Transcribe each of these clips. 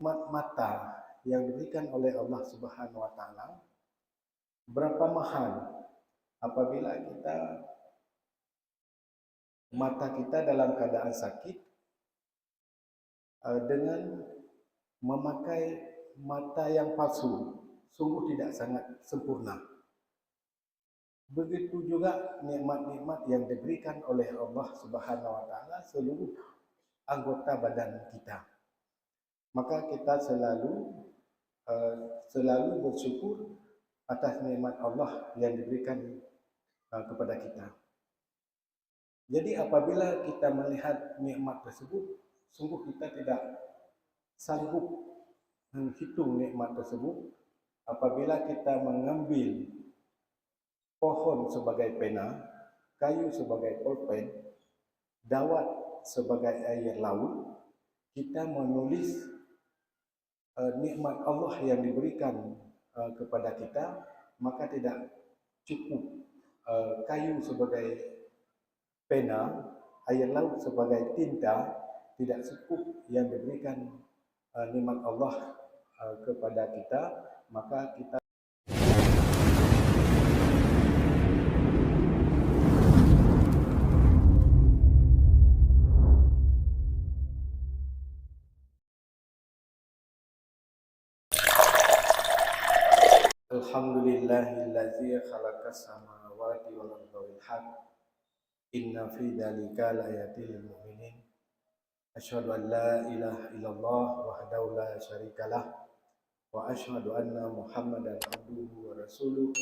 mata yang diberikan oleh Allah Subhanahu wa taala berapa mahal apabila mata kita dalam keadaan sakit dengan memakai mata yang palsu, sungguh tidak sangat sempurna. Begitu juga nikmat-nikmat yang diberikan oleh Allah Subhanahu wa taala seluruh anggota badan kita. Maka kita selalu bersyukur atas nikmat Allah yang diberikan kepada kita. Jadi apabila kita melihat nikmat tersebut, sungguh kita tidak sanggup menghitung nikmat tersebut. Apabila kita mengambil pohon sebagai pena, kayu sebagai pulpen, dawat sebagai air laut, kita menulis nikmat Allah yang diberikan kepada kita, maka tidak cukup kayu sebagai pena, air laut sebagai tinta, tidak cukup yang diberikan nikmat Allah kepada kita, maka kita Alhamdulillahillazi khalaqas samawati wal arda bil haqq inna fi dzalika laayatil lil mu'minin asyhadu an la ilaha illallah wahdahu la syarikalah wa asyhadu anna muhammadan abduhu wa rasuluh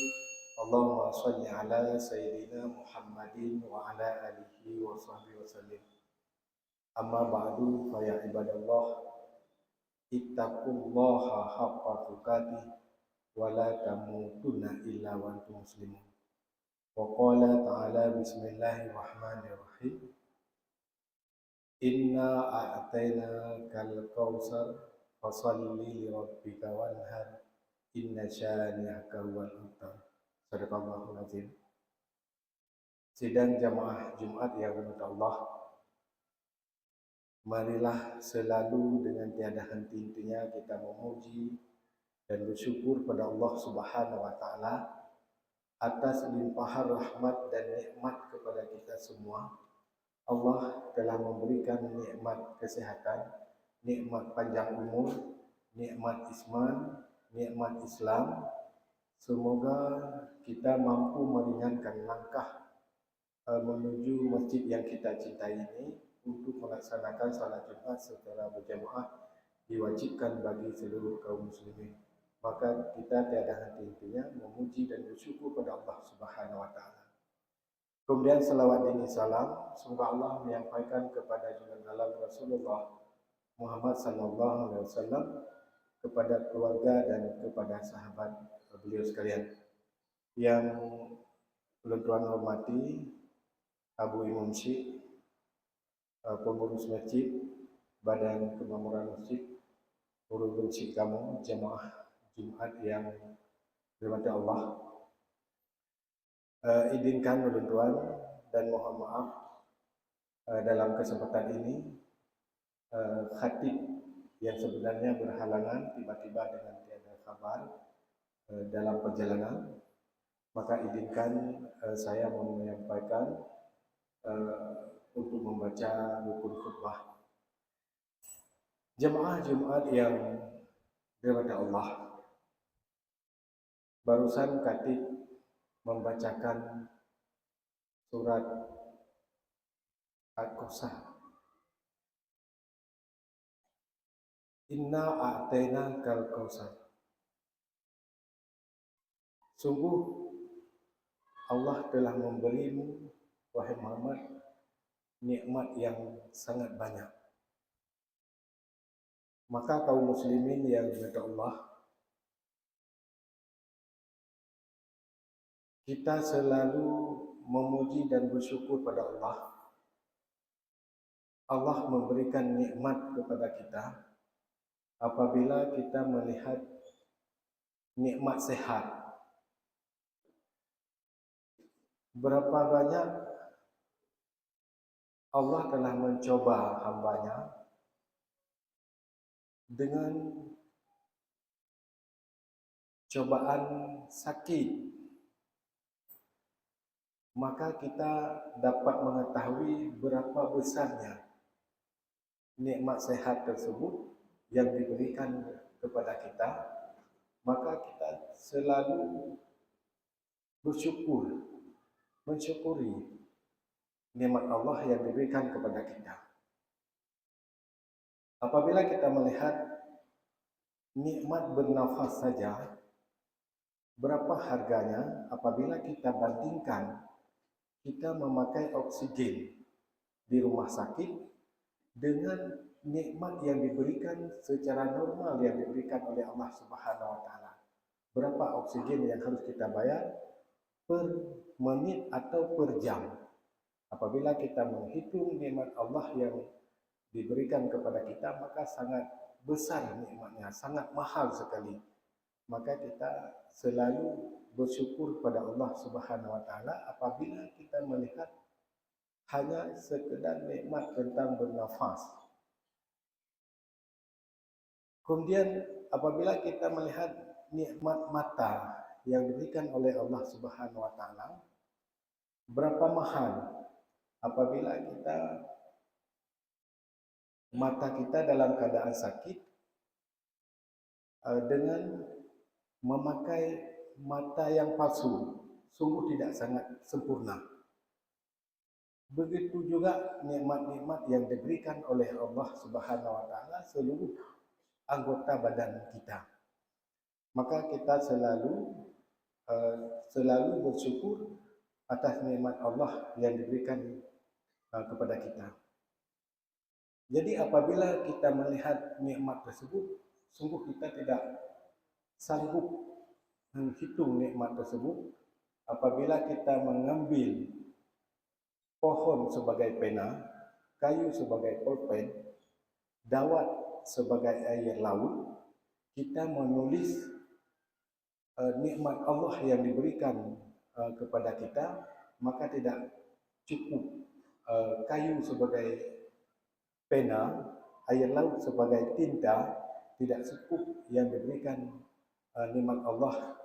Allahumma shalli ala sayyidina Muhammadin wa ala alihi wa sahbihi wasallim. Amma ba'du fa ya ibadallah ittaqullaha haqqa tuqatih wa la tamutunna illa wa antum muslimun. Wa qala ta'ala bismillahirrahmanirrahim. Inna a'tainakal kautsar fashalli li rabbika wanhar inna syani'aka huwal abtar. Sadaqallahul azim. Sidang jamaah Jumat yang dirahmati Allah, marilah selalu dengan tiada henti-hentinya kita memuji dan bersyukur pada Allah Subhanahu wa taala atas limpahan rahmat dan nikmat kepada kita semua. Allah telah memberikan nikmat kesehatan, nikmat panjang umur, nikmat isman, nikmat Islam. Semoga kita mampu meringankan langkah menuju masjid yang kita cintai ini untuk melaksanakan salat Jumat secara berjamaah diwajibkan bagi seluruh kaum muslimin. Maka kita tiada henti-hentinya memuji dan bersyukur pada Allah Subhanahu wa taala. Kemudian salawat dan salam semoga Allah menyampaikan kepada junjungan alam Rasulullah Muhammad sallallahu alaihi wasallam, kepada keluarga dan kepada sahabat beliau sekalian. Yang tuan hormati Abu Imam Syekh, pengurus masjid, badan kemakmuran masjid, urus masjid kamu, jemaah Jumat yang dirahmati Allah. Izinkan tuan dan mohon maaf dalam kesempatan ini khatib yang sebenarnya berhalangan tiba-tiba dengan tiada kabar dalam perjalanan, maka izinkan saya menyampaikan untuk membaca rukun khutbah. Jemaah Jumat yang dirahmati Allah, barusan khatib membacakan surat Al-Kautsar. Inna a'tainakal kautsar. Sungguh Allah telah memberimu, wahai Muhammad, nikmat yang sangat banyak. Maka kaum muslimin yang dirahmati Allah, kita selalu memuji dan bersyukur pada Allah. Allah memberikan nikmat kepada kita apabila kita melihat nikmat sehat. Berapa banyak Allah telah mencoba hambanya dengan cobaan sakit, maka kita dapat mengetahui berapa besarnya nikmat sehat tersebut yang diberikan kepada kita. Maka kita selalu bersyukur, mensyukuri nikmat Allah yang diberikan kepada kita. Apabila kita melihat nikmat bernafas saja, berapa harganya apabila kita bandingkan kita memakai oksigen di rumah sakit dengan nikmat yang diberikan secara normal yang diberikan oleh Allah Subhanahu wa taala. Berapa oksigen yang harus kita bayar per menit atau per jam? Apabila kita menghitung nikmat Allah yang diberikan kepada kita, maka sangat besar nikmatnya, sangat mahal sekali. Maka kita selalu bersyukur pada Allah Subhanahu wa taala apabila kita melihat hanya sekedar nikmat tentang bernafas. Kemudian apabila kita melihat nikmat mata yang diberikan oleh Allah Subhanahu wa taala, berapa mahal apabila mata kita dalam keadaan sakit dengan memakai mata yang palsu, sungguh tidak sangat sempurna. Begitu juga nikmat-nikmat yang diberikan oleh Allah Subhanahu wa taala seluruh anggota badan kita. Maka kita selalu bersyukur atas nikmat Allah yang diberikan kepada kita. Jadi apabila kita melihat nikmat tersebut, sungguh kita tidak sanggup menghitung nikmat tersebut. Apabila kita mengambil pohon sebagai pena, kayu sebagai pulpen, dawat sebagai air laut, kita menulis nikmat Allah yang diberikan kepada kita, maka tidak cukup kayu sebagai pena, air laut sebagai tinta, tidak cukup yang diberikan nikmat Allah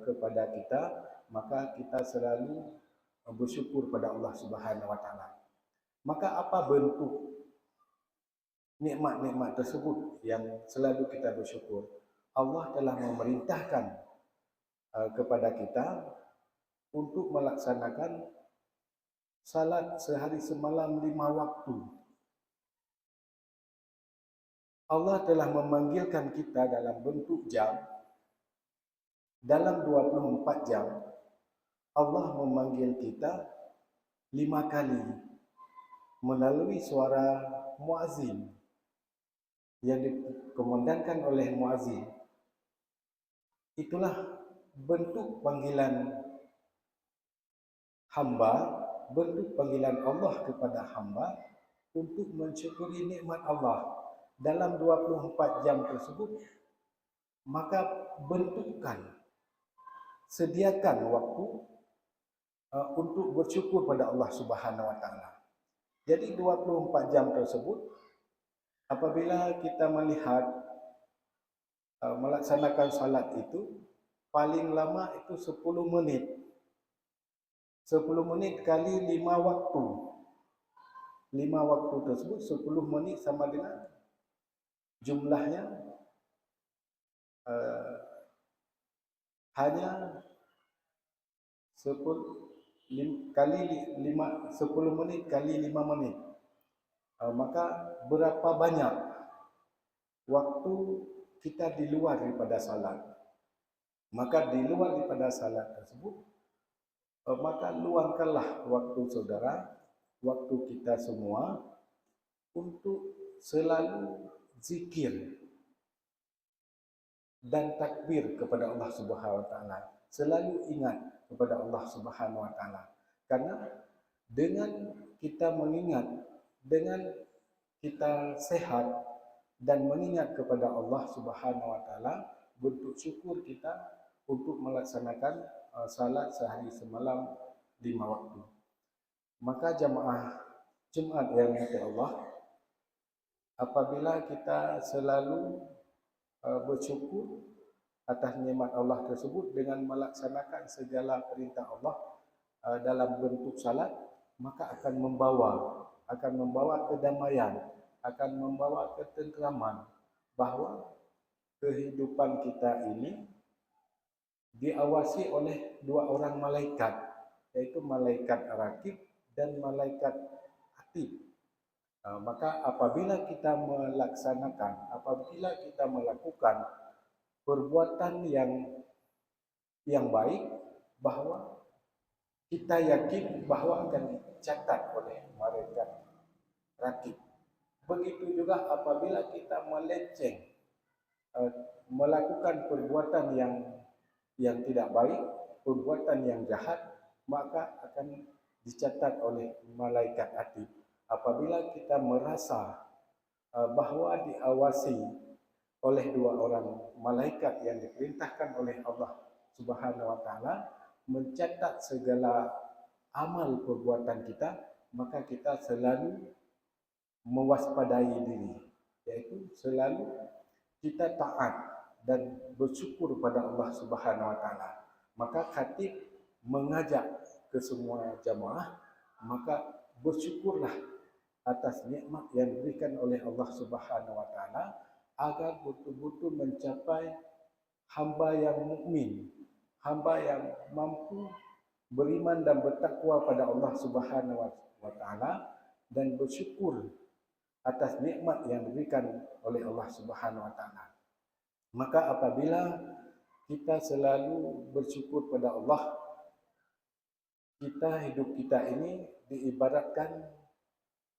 kepada kita, maka kita selalu bersyukur pada Allah Subhanahu wa taala. Maka apa bentuk nikmat-nikmat tersebut yang selalu kita bersyukur? Allah telah memerintahkan kepada kita untuk melaksanakan salat sehari semalam 5 waktu. Allah telah memanggilkan kita dalam bentuk jam. Dalam 24 jam, Allah memanggil kita 5 kali melalui suara muazzin yang dikumandangkan oleh muazzin. Itulah bentuk panggilan hamba, bentuk panggilan Allah kepada hamba untuk mensyukuri nikmat Allah dalam 24 jam tersebut. Maka bentukkan, sediakan waktu untuk bersyukur pada Allah Subhanahu wa taala. Jadi 24 jam tersebut, apabila kita melihat melaksanakan salat itu, paling lama itu 10 menit. 10 menit kali 5 waktu. 5 waktu tersebut 10 menit sama dengan jumlahnya hanya 10 menit kali 5 menit. Maka berapa banyak waktu kita di luar daripada salat? Maka di luar daripada salat tersebut, maka luangkanlah waktu saudara, waktu kita semua untuk selalu zikir dan takbir kepada Allah Subhanahu wa taala. Selalu ingat kepada Allah Subhanahu wa taala. Karena dengan kita mengingat, dengan kita sehat dan mengingat kepada Allah Subhanahu wa taala, bentuk syukur kita untuk melaksanakan salat sehari semalam 5 waktu. Maka jamaah Jumat yang dirahmati Allah, apabila kita selalu bersyukur atas nikmat Allah tersebut dengan melaksanakan segala perintah Allah dalam bentuk salat, maka akan membawa kedamaian, akan membawa ketenteraman, bahawa kehidupan kita ini diawasi oleh dua orang malaikat, yaitu malaikat rakib dan malaikat atid. Maka apabila kita melakukan perbuatan yang baik, bahawa kita yakin bahawa akan dicatat oleh malaikat rakib. Begitu juga apabila kita melenceng, melakukan perbuatan yang tidak baik, perbuatan yang jahat, maka akan dicatat oleh malaikat atid. Apabila kita merasa bahawa diawasi oleh dua orang malaikat yang diperintahkan oleh Allah Subhanahu wa taala mencatat segala amal perbuatan kita, maka kita selalu mewaspadai diri, yaitu selalu kita taat dan bersyukur pada Allah Subhanahu wa taala. Maka khatib mengajak ke semua jamaah, maka bersyukurlah atas nikmat yang diberikan oleh Allah Subhanahu wa taala agar betul-betul mencapai hamba yang mukmin, hamba yang mampu beriman dan bertakwa pada Allah Subhanahu wa taala dan bersyukur atas nikmat yang diberikan oleh Allah Subhanahu wa taala. Maka apabila kita selalu bersyukur pada Allah, hidup kita ini diibaratkan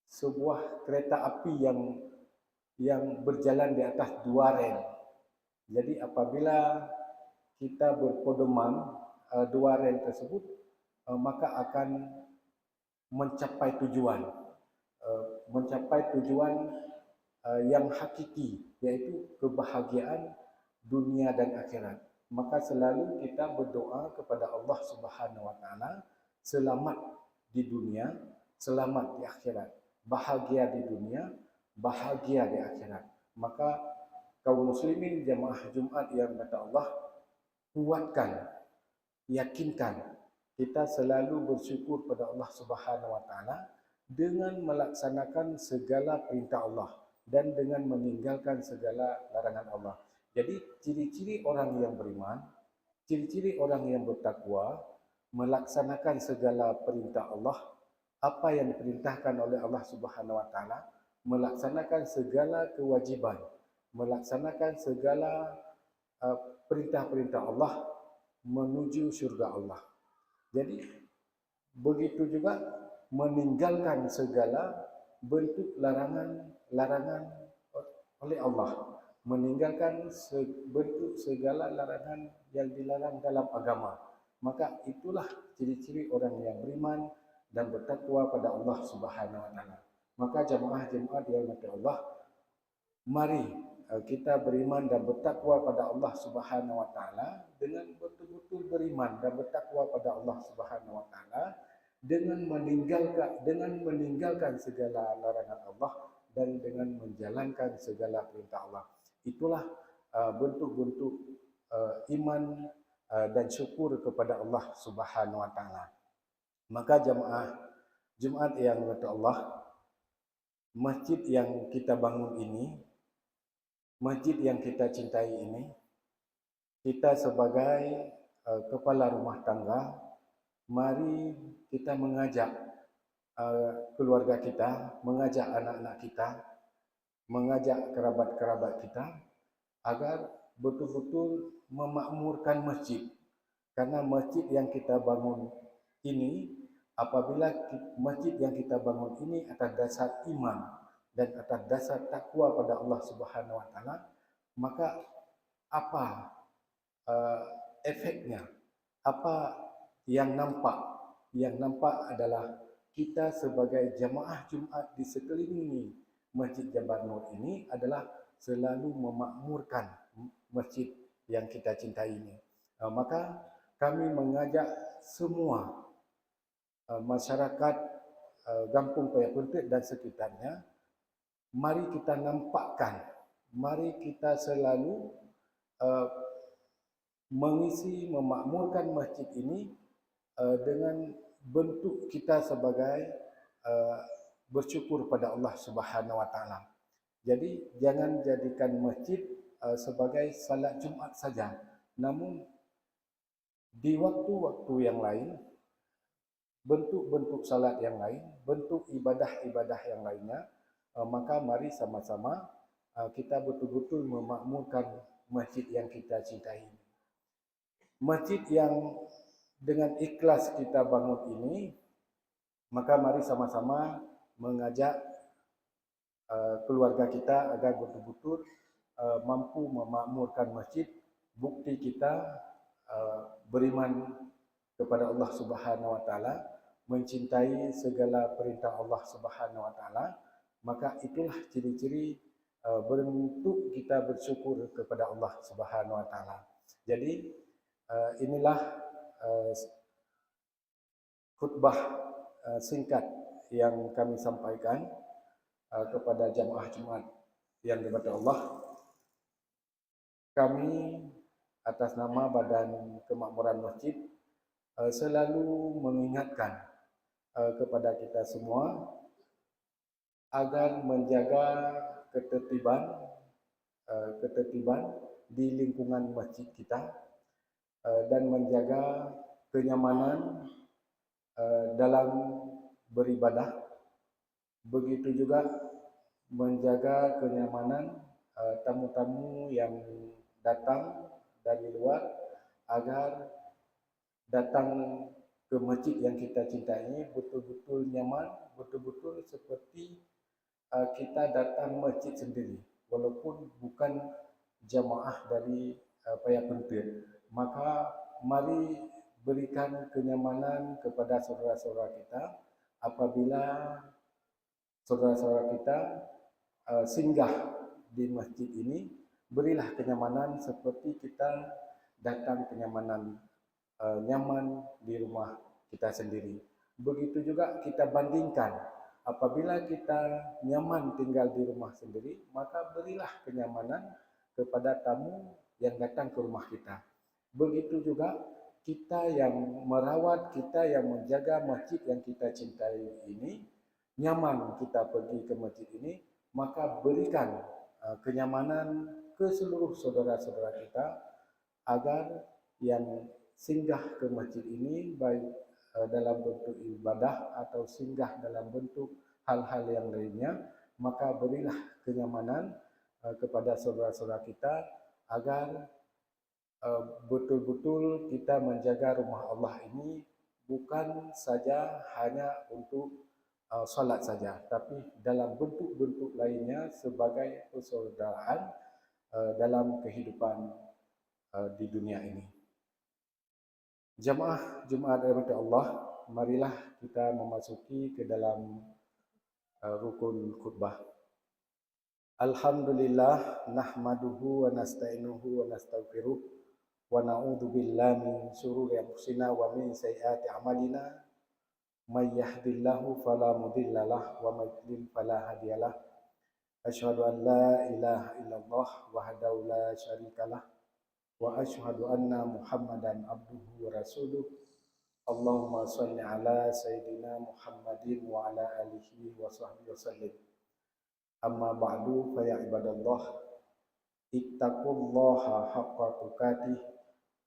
sebuah kereta api yang berjalan di atas dua rel. Jadi apabila kita berpedoman dua rel tersebut, maka akan mencapai tujuan yang hakiki, yaitu kebahagiaan dunia dan akhirat. Maka selalu kita berdoa kepada Allah Subhanahu wa taala selamat di dunia, selamat di akhirat. Bahagia di dunia, bahagia di akhirat. Maka kaum muslimin jamaah Jumat yang kata Allah, kuatkan, yakinkan kita selalu bersyukur pada Allah Subhanahu wa taala dengan melaksanakan segala perintah Allah dan dengan meninggalkan segala larangan Allah. Jadi ciri-ciri orang yang beriman, ciri-ciri orang yang bertakwa, melaksanakan segala perintah Allah, apa yang diperintahkan oleh Allah Subhanahu wa taala, melaksanakan segala kewajiban, melaksanakan segala perintah-perintah Allah menuju syurga Allah. Jadi begitu juga meninggalkan segala bentuk larangan oleh Allah, meninggalkan bentuk segala larangan yang dilarang dalam agama. Maka itulah ciri-ciri orang yang beriman dan bertakwa pada Allah Subhanahu wa taala. Maka jemaah-jemaah dirahmati Allah, mari kita beriman dan bertakwa pada Allah Subhanahu wa taala dengan betul-betul beriman dan bertakwa pada Allah Subhanahu wa taala dengan meninggalkan segala larangan Allah dan dengan menjalankan segala perintah Allah. Itulah bentuk-bentuk iman dan syukur kepada Allah Subhanahu wa taala. Maka jemaah Jumat yang dirahmati Allah, masjid yang kita bangun ini, masjid yang kita cintai ini, kita sebagai kepala rumah tangga, mari kita mengajak keluarga kita, mengajak anak-anak kita, mengajak kerabat-kerabat kita agar betul-betul memakmurkan masjid. Karena masjid yang kita bangun ini, apabila masjid yang kita bangun ini atas dasar iman dan atas dasar takwa pada Allah Subhanahu wa taala, maka apa efeknya? Apa yang nampak? Yang nampak adalah kita sebagai jamaah Jumat di sekeliling Masjid Jabal Nur ini adalah selalu memakmurkan masjid yang kita cintai ini. Maka kami mengajak semua masyarakat Kampung Payapuntit dan sekitarnya mari kita nampakkan, mari kita selalu uh, mengisi, memakmurkan masjid ini dengan bentuk kita sebagai uh, bersyukur pada Allah Subhanahu Wa Taala. Jadi jangan jadikan masjid sebagai salat Jumat saja, namun di waktu-waktu yang lain, bentuk-bentuk salat yang lain, bentuk ibadah-ibadah yang lainnya, maka mari sama-sama kita betul-betul memakmurkan masjid yang kita cintai. Masjid yang dengan ikhlas kita bangun ini, maka mari sama-sama mengajak keluarga kita agar betul-betul mampu memakmurkan masjid. Bukti kita beriman kepada Allah Subhanahu Wa Taala, mencintai segala perintah Allah Subhanahu Wa Taala, maka itulah ciri-ciri bentuk kita bersyukur kepada Allah Subhanahu Wa Taala. Jadi inilah khutbah singkat yang kami sampaikan kepada jamaah Jumat yang dirahmati Allah. Kami atas nama Badan Kemakmuran Masjid selalu mengingatkan kepada kita semua agar menjaga ketertiban di lingkungan masjid kita dan menjaga kenyamanan dalam beribadah. Begitu juga menjaga kenyamanan tamu-tamu yang datang dari luar agar datang ke masjid yang kita cintai betul-betul nyaman, betul-betul seperti kita datang masjid sendiri, walaupun bukan jamaah dari Payapentir. Maka mari berikan kenyamanan kepada saudara-saudara kita apabila saudara-saudara kita singgah di masjid ini, berilah kenyamanan seperti kita datang kenyamanan nyaman di rumah kita sendiri. Begitu juga kita bandingkan, apabila kita nyaman tinggal di rumah sendiri, maka berilah kenyamanan kepada tamu yang datang ke rumah kita. Begitu juga kita yang merawat, kita yang menjaga masjid yang kita cintai ini, nyaman kita pergi ke masjid ini, maka berikan kenyamanan ke seluruh saudara-saudara kita agar yang singgah ke masjid ini baik dalam bentuk ibadah atau singgah dalam bentuk hal-hal yang lainnya, maka berilah kenyamanan kepada saudara-saudara kita agar betul-betul kita menjaga rumah Allah ini bukan saja hanya untuk salat saja, tapi dalam bentuk-bentuk lainnya sebagai persaudaraan dalam kehidupan di dunia ini. Jamaah Jumat dirahmati Allah, marilah kita memasuki ke dalam rukun khutbah. Alhamdulillah nahmaduhu wa nasta'inuhu wa nastaghfiruh wa na'udzu billahi min syururi anfusina wa min sayyiati a'malina. May yahdihillahu fala mudhillalah wa may yudlil fala hadiyalah. Asyhadu an la ilaha illallah wahdahu la syarikalah wa asyhadu anna Muhammadan abduhu wa rasuluh. Allahumma shalli ala sayyidina Muhammadin wa ala alihi wa sahbihi wasallim. Amma ba'du fa ya ibadallah, ittaqullaha haqqa tuqatih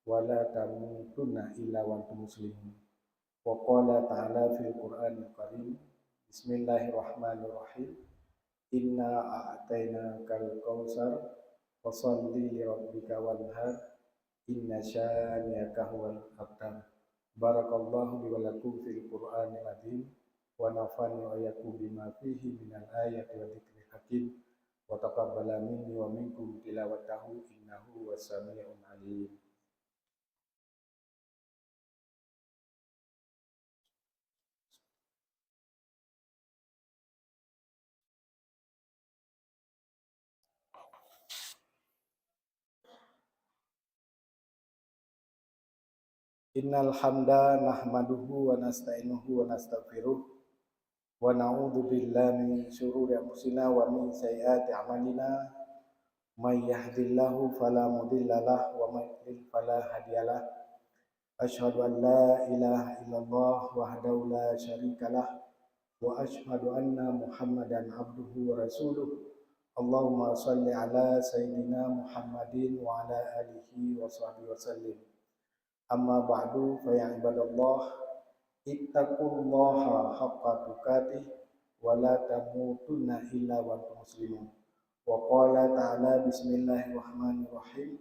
wa la tamutunna illa wa antum muslimun. Wa qala ta'ala fil Qur'anil Karim, bismillahirrahmanirrahim, inna a'tainakal kautsar fasholli li rabbika wanhar, inna syani'aka huwal abtar. Barakallahu li wa lakum fil Qur'anil azim wa nafa'ani wa iyyakum bima fihi minal ayati wa dzikril hakim wa taqabbala minni wa minkum tilawatahu innahu was-sami'un 'alim. Innal hamda nahmaduhu wa nasta'inuhu wa nastaghfiruh ونعوذ بالله من شرور أنفسنا ومن سيئات أعمالنا من يهد الله فلا مضل له ومن يضلل فلا هادي له أشهد أن لا إله إلا الله وحده لا شريك له وأشهد أن محمدا عبده ورسوله اللهم صل على سيدنا محمد وعلى آله وصحبه وسلم أما بعد فيا عباد الله ittaqullaha haqqa tuqatih wa la tamutunna illa wa antum muslimun. Wa qala ta'ala bismillahirrahmanirrahim.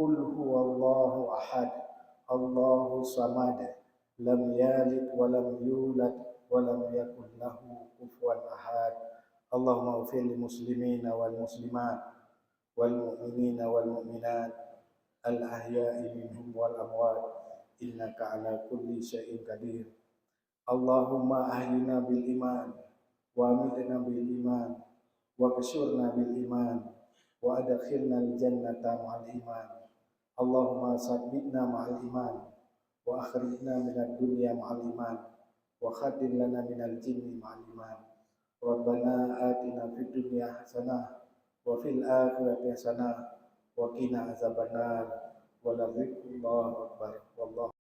Qul huwallahu ahad, Allahu samad, lam yalid wa lam yulad wa lam yakul lahu kufuwan ahad. Allahumma ighfir lil muslimina wal muslimat wal mu'minina wal mu'minat al ahya'i minhum wal amwat innaka ala kulli syai'in qadir. Allahumma ahyina bil iman wa amitna bil iman wa qshurna bil iman wa adkhilna al jannata ma'al iman. Allahumma sabbitna ma'al iman wa akhrijna minad dunya ma'al iman wa khatim lana minal jinni ma'al iman. Rabbana atina fid dunya hasanah wa fil akhirati hasanah wa qina azabannar. Wa la dzikrullahi akbar. Wallahu